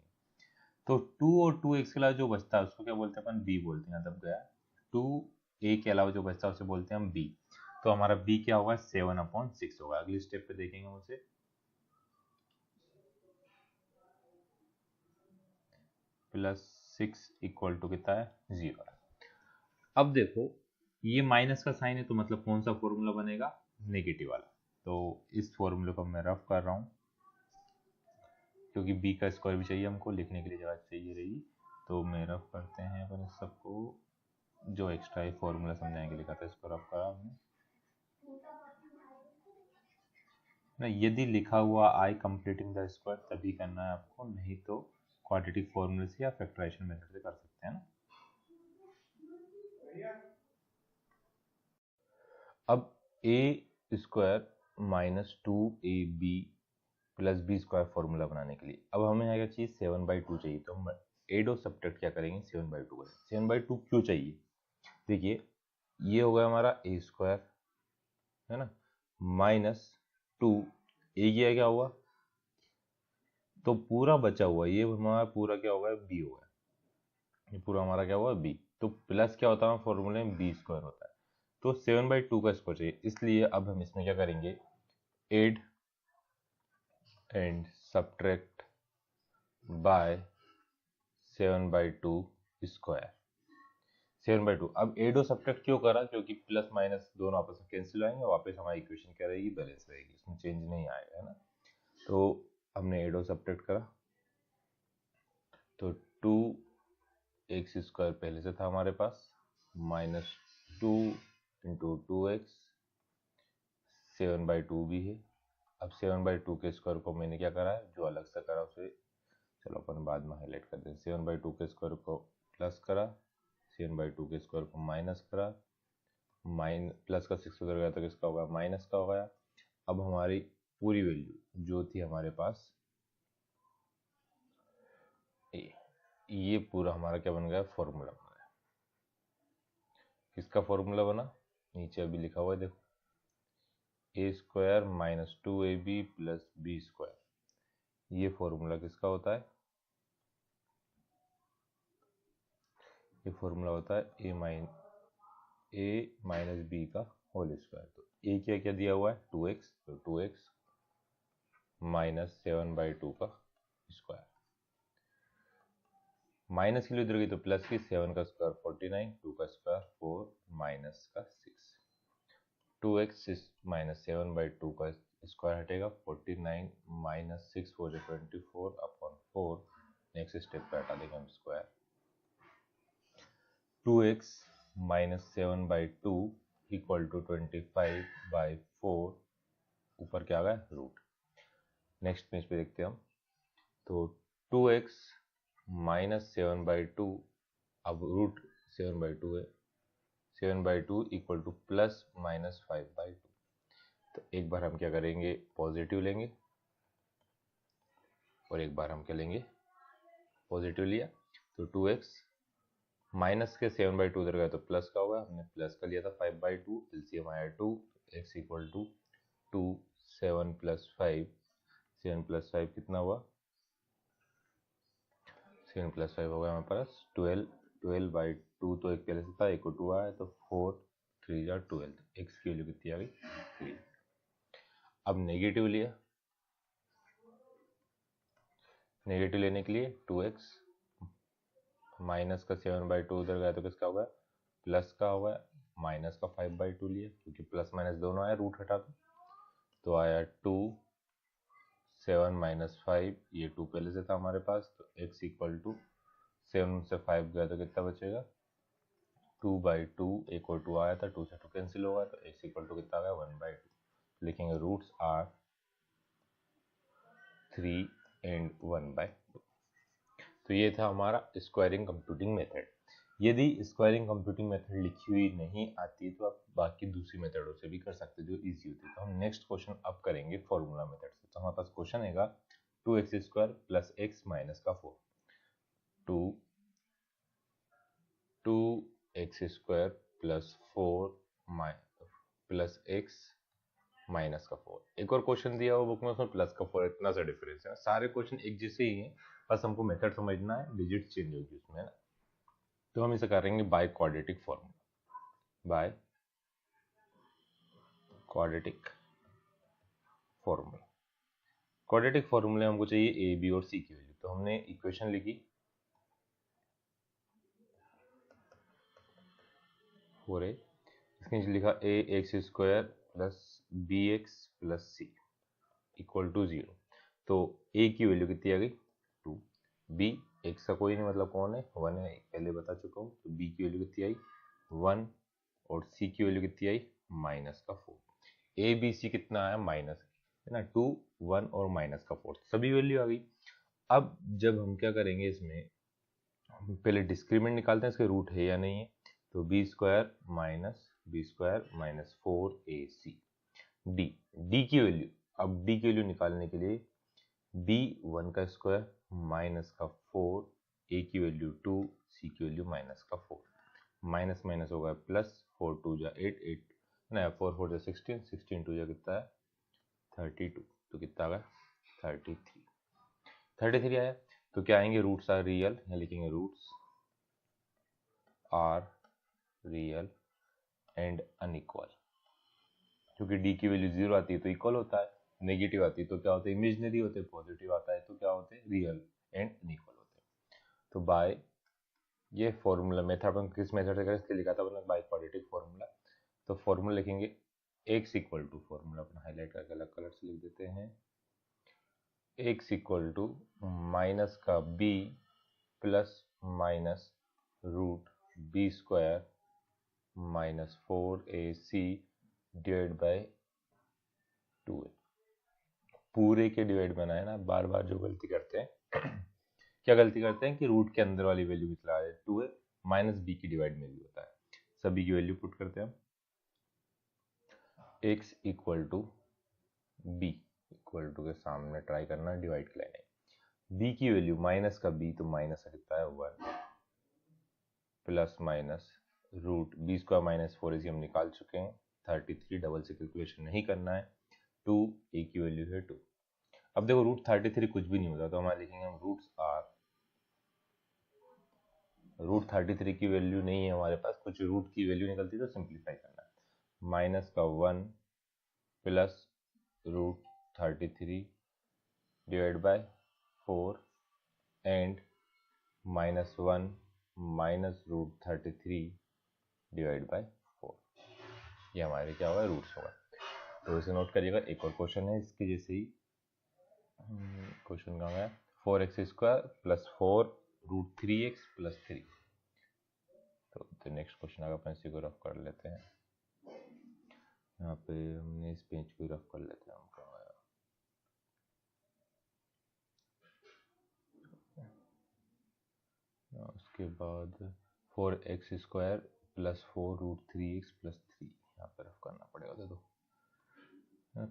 Speaker 1: तो 2 और 2x के अलावा जो बचता है उसको क्या बोलते हैं अपन, b बोलते हैं, तब गया 2a के अलावा जो बचता है उसे बोलते हैं हम b। तो हमारा b क्या होगा 7/6 होगा। अगली स्टेप पे देखेंगे हम उसे, प्लस 6 इक्वल टू कितना है 0। अब देखो ये माइनस का साइन है, तो मतलब कौन सा फॉर्मूला बनेगा, नेगेटिव वाला। तो इस फॉर्मूले को मैं रफ कर रहा हूँ, क्योंकि b का स्क्वायर भी चाहिए हमको, लिखने के लिए जगह चाहिए रहेगी, तो मैं रफ करते हैं अपन इस सबको, जो एक्स्ट्रा है फॉर्मूला समझाने के लिए लिखा था इसको रफ करा हमने ना। यदि लिखा हुआ आई कंप्लीटिंग द स्क्वायर तभी करना है आपको, नहीं तो क्वाड्रेटिक फॉर्मूले से या फैक्टराइजेशन मेथड से कर सकते हैं ना। अब a square minus 2ab plus b square formula बनाने के लिए अब हमें यहाँ क्या चाहिए 7/2 चाहिए, तो हम एड और सब्ट्रैक्ट क्या करेंगे 7/2 करेंगे। 7/2 क्यों चाहिए, देखिए ये हो गया हमारा a स्क्वायर है ना, माइनस 2 a किया क्या हुआ, तो पूरा बचा हुआ ये हमारा पूरा क्या होगा b होगा, ये पूरा हमारा क्या हुआ b, तो प्लस क्या होता है फॉर्मूले में b स्क्वायर होता है, तो 7/2 का स्क्वायर चाहिए, इसलिए अब हम इसमें क्या करेंगे add and subtract by 7/2 square, 7/2। अब एड और सब्ट्रैक्ट क्यों करा, क्योंकि प्लस माइनस दोनों आपस में कैंसिल आएंगे, वापस हमारी इक्वेशन क्या रहेगी बैलेंस रहेगी, इसमें चेंज नहीं आएगा है ना। तो हमने एड और सब्ट्रैक्ट करा,
Speaker 2: तो 2x² पहले से था हमारे पास, -2 × 2x, 7/2 भी है। अब 7/2 के स्क्वायर को मैंने क्या करा है, जो अलग से करा उसे चलो अपन बाद में हाईलाइट कर दें। 7/2 के स्क्वायर को प्लस करा, 7/2 के स्क्वायर को माइनस करा, प्लस का 6 उधर गया तो किसका होगा, माइनस का हो गया। अब हमारी पूरी वैल्यू जो थी हमारे पास, ये पूरा हमारा क्या बन गया, फॉर्मूला बन गया। किसका फॉर्मूला बना, नीचे अभी लिखा हुआ है देखो, a² - 2ab + b²। ये फॉर्मूला किसका होता है, ये फॉर्मूला होता है a - b का होल स्क्वायर। तो a क्या क्या दिया हुआ है, 2x, तो 2x - 7/2 का स्क्वायर, माइनस के लिए इधर गई तो प्लस की, 7 का स्क्वायर 49, 2 का स्क्वायर 4, माइनस का 6, 2x - 7/2 का स्क्वायर हटेगा 49 - 6 4 24/4। नेक्स्ट स्टेप पे हटा देंगे हम स्क्वायर। 2x - 7/2 = 25/4, ऊपर क्या आ गया, रूट। नेक्स्ट पेज पे देखते हैं हम, तो 2x - 7/2, अब रूट 7/2 है, 7/2 = +-5/2। तो एक बार हम क्या करेंगे, पॉजिटिव लेंगे, और एक बार हम क्या लेंगे, पॉजिटिव लिया। तो 2x माइनस के 7/2 उधर गया तो प्लस का होगा, हमने प्लस का लिया था 5/2, एलसीएम आया 2, x = 2, 7 + 5, 7 + 5 कितना हुआ, 7 + 5 होगा हमारे पास 12, 12/2 तो एक पहले से था, एक को 2 आया तो 4, 3 या 12, x की वैल्यू कितनी आ गई, 3। अब नेगेटिव लिया, नेगेटिव लेने के लिए 2x माइनस का 7/2 उधर गया तो किसका होगा, प्लस का होगा, माइनस का 5/2 लिया, क्योंकि प्लस माइनस दोनों आया, रूट हटा दो तो आया 2, 7 - 5, ये 2 पहले से था हमारे पास, तो x = 7 से 5 गया तो कितना बचेगा, 2/2, एक और 2 आया था, 2 से 2 कैंसिल होगा, तो x = कितना आ गया, 1/2। लिखेंगे रूट्स आर 3 एंड 1/2। तो ये था हमारा स्क्वायरिंग कंप्यूटिंग मेथड। यदि स्क्वायरिंग कंप्यूटिंग मेथड लिखी हुई नहीं आती तो आप बाकी दूसरी मेथडों से भी कर सकते जो इजी होती है। तो हम नेक्स्ट क्वेश्चन अब करेंगे फॉर्मूला मेथड से। तो हमारे पास क्वेश्चन है 2x² + x - 4, 2x² + 4 + x - 4। एक और क्वेश्चन दिया हुआ बुक में, उसमें प्लस का 4, इतना सा डिफरेंस है। सारे क्वेश्चन एक जैसे ही हैं, बस हमको मेथड समझना है, डिजिट चेंज होगी उसमें, है ना। तो हम इसे करेंगे bye quadratic formula, bye quadratic formula. Quadratic फॉर्मूले हमको चाहिए ए, बी और सी की वैल्यू। तो हमने इक्वेशन लिखी, हो रहे इसके नीचे लिखा ax² + bx + c = 0। तो a की वैल्यू कितनी आ गई, 2, b x का कोई नहीं मतलब कौन है, 1 है, पहले बता चुका हूँ। तो b की वैल्यू कितनी आई, 1, और c की वैल्यू कितनी आई, -4। a b c कितना आया, माइनस है ना, 2, 1 और -4, सभी वैल्यू आ गई। अब जब हम क्या करेंगे, इसमें हम पहले डिस्क्रीमेंट निकालते हैं, इसके रूट है या नहीं है। तो b² - -4ac d की वैल्यू, अब d की वैल्यू निकालने के लिए b1 का स्क्वायर माइनस का 4, a की वैल्यू 2, c की वैल्यू -4, माइनस माइनस होगा प्लस, 4 2 जा 8, 8 ना 4 4 जा 16, 16 2 जा कितना है 32, तो कितना आ गया 33, 33 आया। तो क्या आएंगे, रूट्स आर रियल, यहाँ लिखेंगे roots are real and unequal, क्योंकि d की वैल्यू 0 आती है तो इक्वल होता है, नेगेटिव आती है तो क्या होते हैं, इमेजिनरी होते हैं, पॉजिटिव आता है तो क्या होते हैं, रियल एंड अनइक्वल होते हैं। तो बाय ये फॉर्मूला मेथड, अपन किस मेथड से करें, इसके लिखा था अपन बाय क्वाड्रेटिक फॉर्मूला। तो फॉर्मूला लिखेंगे x = फॉर्मूला अपन हाईलाइट करके अलग कलर से लिख देते हैं, x = माइनस का b plus minus root B square minus 4ac divide by 2a। पूरे के डिवाइड बनाए ना, बार बार जो गलती करते हैं क्या गलती करते हैं कि रूट के अंदर वाली वैल्यू निकला है 2a माइनस बी की डिवाइड में भी होता है। सभी की वैल्यू पुट करते हैं हम। x equal to b, equal to के सामने ट्राई करना डिवाइड की लाइन है। b की वैल्यू माइनस का b, तो माइनस का कितना है 1 plus minus root B square minus 4ac हम निकाल चुके हैं। 33 डबल से कैलकुलेशन नहीं करना है। 2 a की वैल्यू है 2। अब देखो रूट 33 कुछ भी नहीं होता, तो हमारे लिखेंगे हम रूट 33 की वैल्यू नहीं है हमारे पास, कुछ रूट की वैल्यू निकलती है तो सिंप्लीफाई करना है। माइनस का 1 plus root 33 divide by 4 and minus 1 minus root 33 divide by 4। ये हमारे क्या होगा, रूट्स होगा। तो इसे नोट करिएगा। एक और क्वेश्चन है इसके जैसे ही। क्वेश्चन कहाँ है, 4x square plus 4 root 3x plus 3। तो नेक्स्ट क्वेश्चन आगे अपन इसी को रफ कर लेते हैं। यहाँ पे हमने इस पेज को रफ कर लेते हैं। हम कहाँ आया, उसके बाद 4x square plus 4 root 3x plus 3 यहाँ पे रफ करना पड़ेगा। देखो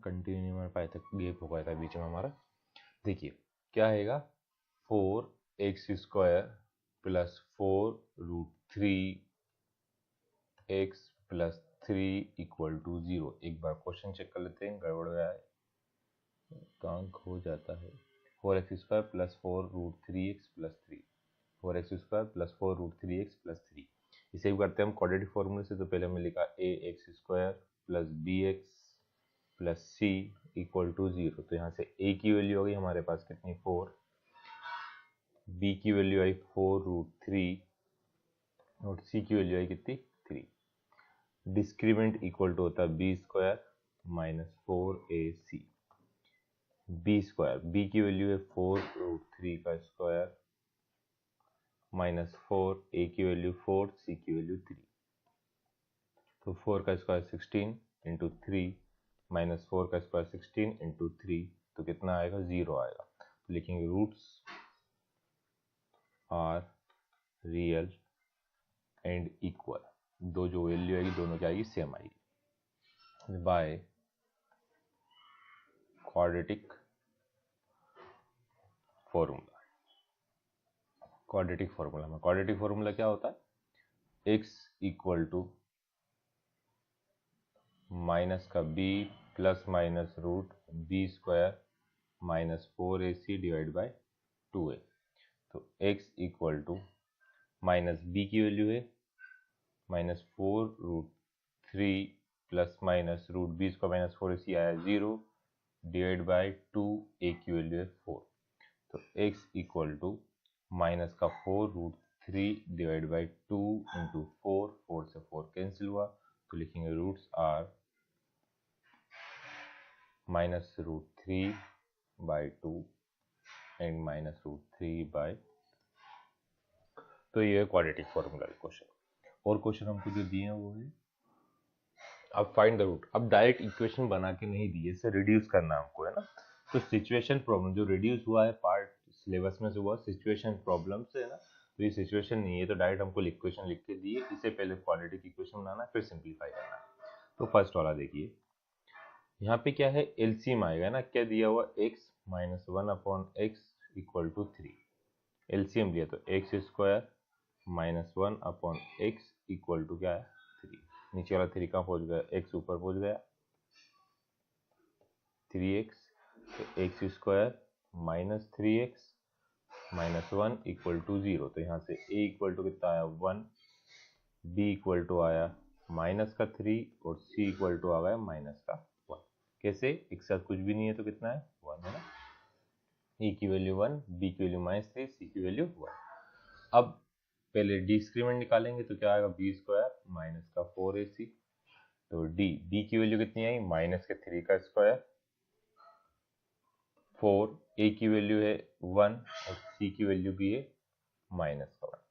Speaker 2: कंटिन्यू नहीं मार पाए थे, गैप हो गया था बीच में हमारा। देखिए क्या आएगा, 4x square plus 4 root 3x plus 3 equal to 0। एक बार क्वेश्चन चेक कर लेते हैं, गड़बड़ गया है, कांक हो जाता है। 4x square plus 4 root 3x plus 3, 4x square plus 4 root 3x plus 3। इसे भी करते हैं हम क्वाड्रेटिक फॉर्मूले से। तो पहले हमने लिखा ax square plus bx plus c equal to 0। तो यहाँ से a की वैल्यू हो गई हमारे पास कितनी, 4, b की वैल्यू आई 4 रूट 3 और c की वैल्यू आई कितनी 3। डिस्क्रीमेंट इक्वल टू होता है b square minus 4ac। b square, b की वैल्यू है 4 रूट 3 का स्क्वायर माइनस 4, a की वैल्यू 4, c की वैल्यू 3। तो 4 का स्क्वायर 16 इंटू 3 माइनस 4 का स्क्वायर 16 इंटू 3, तो कितना आएगा, 0 आएगा। तो लिखेंगे roots are real and equal. दो जो वैल्यू आएगी दोनों की आएगी सेम आएगी by quadratic formula. Quadratic formula में क्वाड्रेटिक फॉर्मूला क्या होता है, x इक्वल टू माइनस का b plus minus root B square minus 4ac divide by 2a। तो x equal to minus b की वैल्यू है minus 4 root 3 plus minus root B square minus 4ac आया 0 डिवाइड बाय 2a की वैल्यू है 4। तो x इक्वल टू माइनस का 4 रूट 3 डिवाइड बाई 2 इंटू 4, 4 से 4 कैंसिल हुआ। तो लिखेंगे roots are minus root 3 by 2 and minus root 3 by. तो ये है क्वाड्रेटिक फॉर्मूला क्वेश्चन। और क्वेश्चन हमको जो दिए हैं वो है अब फाइंड द रूट। अब डायरेक्ट इक्वेशन बना के नहीं दिए, इसे रिड्यूस करना हमको है ना। तो सिचुएशन प्रॉब्लम जो रिड्यूस हुआ है पार्ट सिलेबस में से हुआ सिचुएशन प्रॉब्लम से है ना। तो ये सिचुएशन नहीं है, तो डायरेक्ट हमको इक्वेशन लिख के दिए, इसे पहले क्वाड्रेटिक इक्वेशन बनाना है फिर सिंप्लीफाई करना है। तो फर्स्ट वाला देखिए, यहाँ पे क्या है, एलसीएम आएगा ना। क्या दिया हुआ, x minus 1 upon x equal to 3। LCM लिया तो x square minus 1 upon x equal to क्या है 3। नीचे वाला 3 कहाँ पहुंच गया, x ऊपर पहुंच गया 3x। तो x square minus 3x minus 1 equal to 0। तो यहाँ से a इक्वल टू कितना आया 1, b इक्वल टू आया माइनस का 3 और c इक्वल टू आ गया माइनस का 1। कैसे, एक साथ कुछ भी नहीं है तो कितना है 1 है ना। a की वैल्यू 1, b की वैल्यू माइनस 3, c की वैल्यू 1। अब पहले डिस्क्रीमेंट निकालेंगे तो क्या आएगा, b स्क्वायर माइनस का 4ac। तो b की वैल्यू कितनी आई, माइनस के 3 का स्क्वायर 4, a की वैल्यू है 1 और c की वैल्यू भी है माइनस का 1,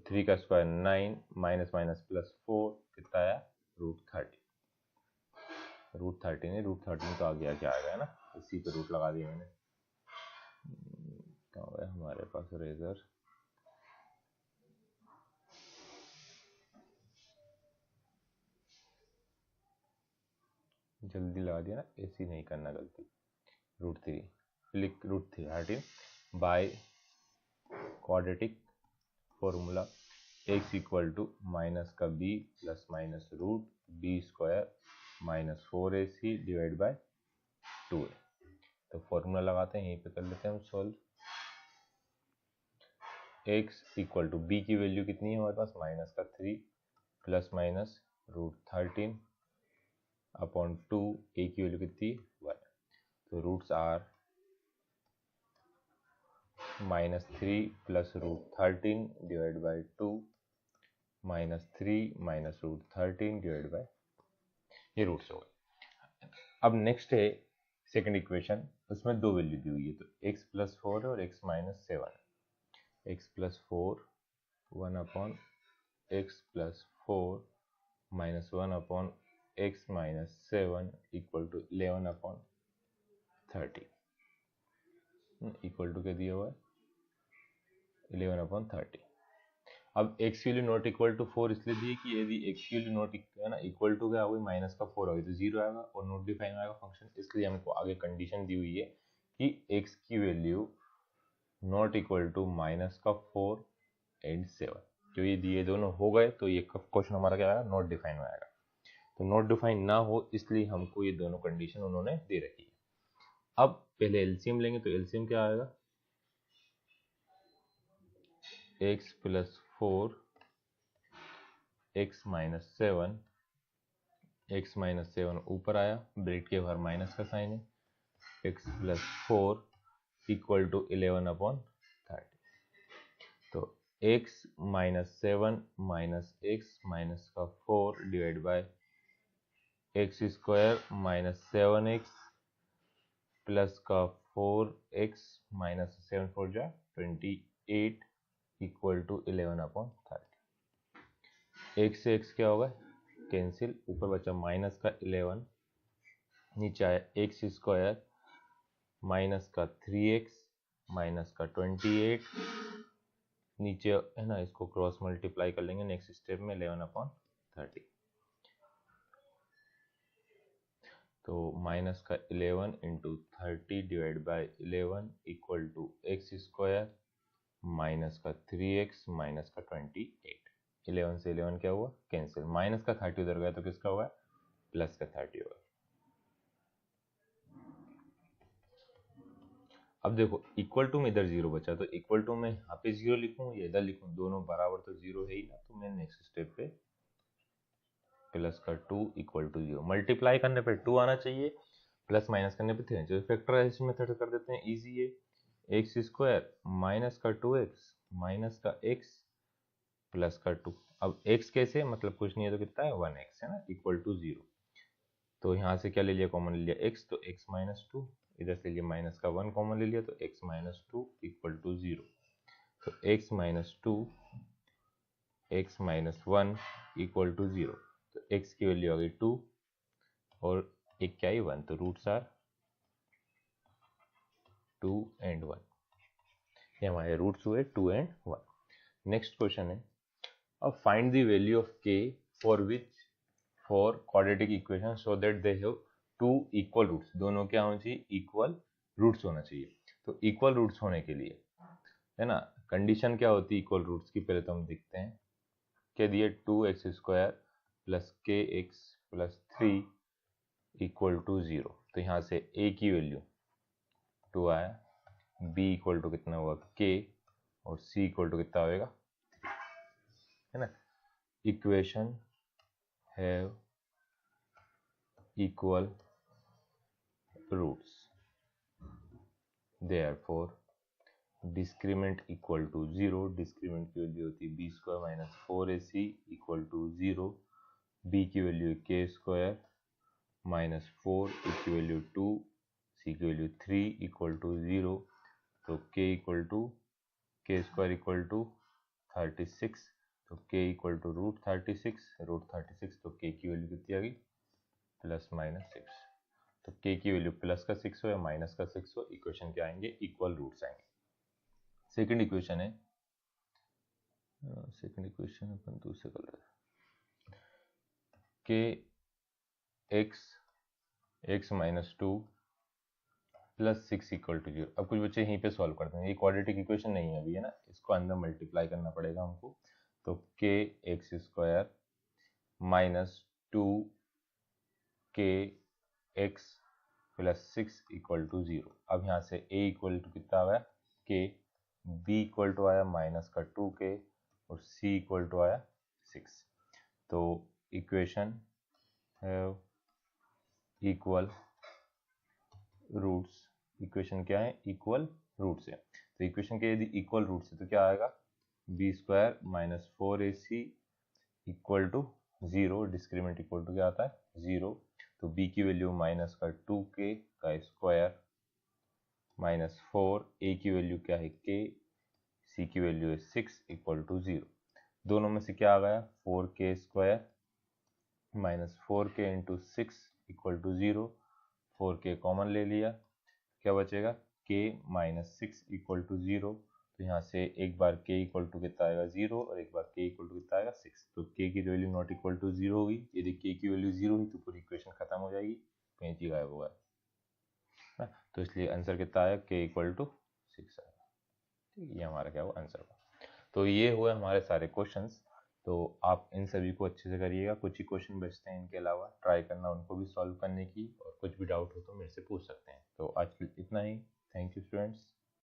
Speaker 2: 3 का स्क्वायर 9 माइनस माइनस प्लस 4 कितना आया √30। √30 नहीं, √13 तो आगे आके आएगा ना, इसी पे रूट लगा दिया मैंने। कहाँ गया हमारे पास रेजर, जल्दी लगा दिया ना, ऐसी नहीं करना गलती। √3 लिख, √13 by quadratic formula x equal to minus का b plus minus root b square minus 4ac divide by 2a। तो फॉर्मूला लगाते हैं, यहीं पे कर लेते हैं हम solve. x equal to b की वैल्यू कितनी है हमारे पास, माइनस का 3 प्लस माइनस √13 अपॉन 2, a की वैल्यू कितनी 1। तो roots are minus 3 plus √13 divide by 2 minus 3 minus √13 divide by, ये रूट्स हो गए। अब नेक्स्ट है सेकंड इक्वेशन, उसमें दो वैल्यू दी हुई है, तो x प्लस 4 है और x minus 7। x plus 4 1 upon x plus 4 minus 1 upon x minus 7 equal to 11 upon 30 equal to क्या दिया हुआ है 11 अपॉन 30। अब x की वैल्यू नॉट इक्वल टू 4 इसलिए दी है कि यदि x की वैल्यू नॉट है ना इक्वल टू क्या होगी माइनस का 4 होगी तो 0 आएगा और नॉट डिफाइन आएगा फंक्शन, इसलिए हमको आगे कंडीशन दी हुई है कि x की value not equal to minus का 4 एंड 7। जो ये दिए दोनों हो गए तो ये क्वेश्चन हमारा क्या आएगा नॉट डिफाइन में आएगा। तो नॉट डिफाइन ना हो इसलिए हमको ये दोनों कंडीशन उन्होंने दे रखी है। अब पहले एलसीएम लेंगे, तो एलसीएम क्या आएगा x plus 4 x minus 7, x minus 7 ऊपर आया, ब्रैकेट के बाहर माइनस का साइन है, x plus 4 equal to 11 upon 30। तो x minus 7 minus x minus का 4 divide by x square minus 7x plus का 4x माइनस 7 4 जा 28 इक्वल टू 11 अपॉन 30। x से x क्या होगा कैंसिल, ऊपर बचा माइनस का 11, नीचे आया x स्क्वायर माइनस का 3x माइनस का 28, नीचे है ना इसको क्रॉस मल्टीप्लाई कर लेंगे नेक्स्ट स्टेप में 11 अपॉन 30। तो माइनस का 11 into 30 divide by 11 equal to x square minus का 3x माइनस का 28। 11 से 11 क्या हुआ कैंसिल, माइनस का 30 उधर गया तो किसका होगा प्लस का 30 होगा। अब देखो इक्वल टू में इधर 0 बचा, तो इक्वल टू में यहाँ पे 0 लिखूं या इधर लिखूं, दोनों बराबर तो 0 है ही ना, तो मैं नेक्स्ट स्टेप पे प्लस का 2 इक्वल टू 0, मल्टीप्लाई करने पे 2 आना चाहिए, प्लस माइनस करने पे 3। चलो फैक्टराइजेशन मेथड कर देते हैं, इजी है। एक्स स्क्वायर माइनस का 2x माइनस का x प्लस का 2। अब x कैसे मतलब कुछ नहीं है तो कितना है 1x है ना इक्वल टू 0। तो यहाँ से क्या ले लिया कॉमन ले लिया x, तो x माइनस 2, इधर से लिया माइनस का 1 कॉमन ले लिया तो x माइनस 2 इक्वल टू 0। तो x minus 2 x minus 1 equal to 0। तो x की वैल्यू आ गई 2 और एक क्या ही 1, तो रूट्स आर 2 एंड 1। ये हमारे रूट्स हुए 2 एंड 1। नेक्स्ट क्वेश्चन है, अब find the value of k for quadratic equation so that they have two equal roots. दोनों क्या होना चाहिए इक्वल रूट्स होना चाहिए। तो इक्वल रूट्स होने के लिए है ना कंडीशन क्या होती है इक्वल रूट्स की, पहले तो हम देखते हैं। क्या दिए 2x square plus kx plus 3 equal to 0। तो यहाँ से a की वैल्यू 2 आया, b इक्वल टू कितना हुआ k और c इक्वल टू कितना होएगा है ना। Equation have equal roots therefore discriminant equal to 0। Discriminant की वैल्यू होती है b square minus 4ac equal to 0। b की वैल्यू है k स्क्वायर माइनस 4, a की वैल्यू 2, c की वैल्यू 3 इक्वल टू 0। तो k equal to k square equal to 36, तो के इक्वल टू √36, √36 तो के की वैल्यू कितनी आ गई ±6। तो के की वैल्यू प्लस का 6 हो या माइनस का 6 हो, इक्वेशन क्या आएंगे, इक्वल रूट्स आएंगे। सेकंड इक्वेशन है, सेकंड इक्वेशन अपन दूसरे कलर के x minus 2 plus 6 equal to 0। अब कुछ बच्चे यहीं पे सॉल्व करते हैं, ये क्वाड्रेटिक इक्वेशन नहीं है अभी, है ना, इसको अंदर मल्टीप्लाई करना पड़ेगा हमको। तो के एक्स स्क्वायर माइनस 2 के एक्स प्लस 6 इक्वल टू 0। अब यहाँ से a इक्वल टू कितना आ गया के, b इक्वल टू आया माइनस का 2k और c इक्वल टू आया 6। तो equation have equal roots, equation क्या है, इक्वल रूट्स है। तो इक्वेशन के यदि इक्वल रूट्स है तो क्या आएगा, b square minus 4ac equal to 0, discriminant equal to क्या आता है 0। तो b की वैल्यू माइनस का 2k का स्क्वायर माइनस 4, a की वैल्यू क्या है k, c की वैल्यू है 6 इक्वल टू 0। दोनों में से क्या आ गया 4k square minus 4k into 6 equal to 0, 4k common ले लिया, क्या बचेगा k माइनस 6 इक्वल टू 0। तो यहाँ से एक बार k इक्वल टू कितना आएगा 0 और एक बार k इक्वल टू कितना आएगा 6। तो k की वैल्यू नॉट इक्वल टू 0 होगी, यदि k की वैल्यू 0 हुई तो पूरी इक्वेशन खत्म हो जाएगी, कहीं चीज गायब होगा, तो इसलिए आंसर कितना आया k इक्वल टू 6 आएगा। ठीक है, ये हमारा क्या हुआ आंसर हुआ। तो ये हुए हमारे सारे क्वेश्चंस। तो आप इन सभी को अच्छे से करिएगा, कुछ ही क्वेश्चन बचते हैं इनके अलावा, ट्राई करना उनको भी सॉल्व करने की, और कुछ भी डाउट हो तो मेरे से पूछ सकते हैं। तो आज के लिए इतना ही, थैंक यू स्टूडेंट्स।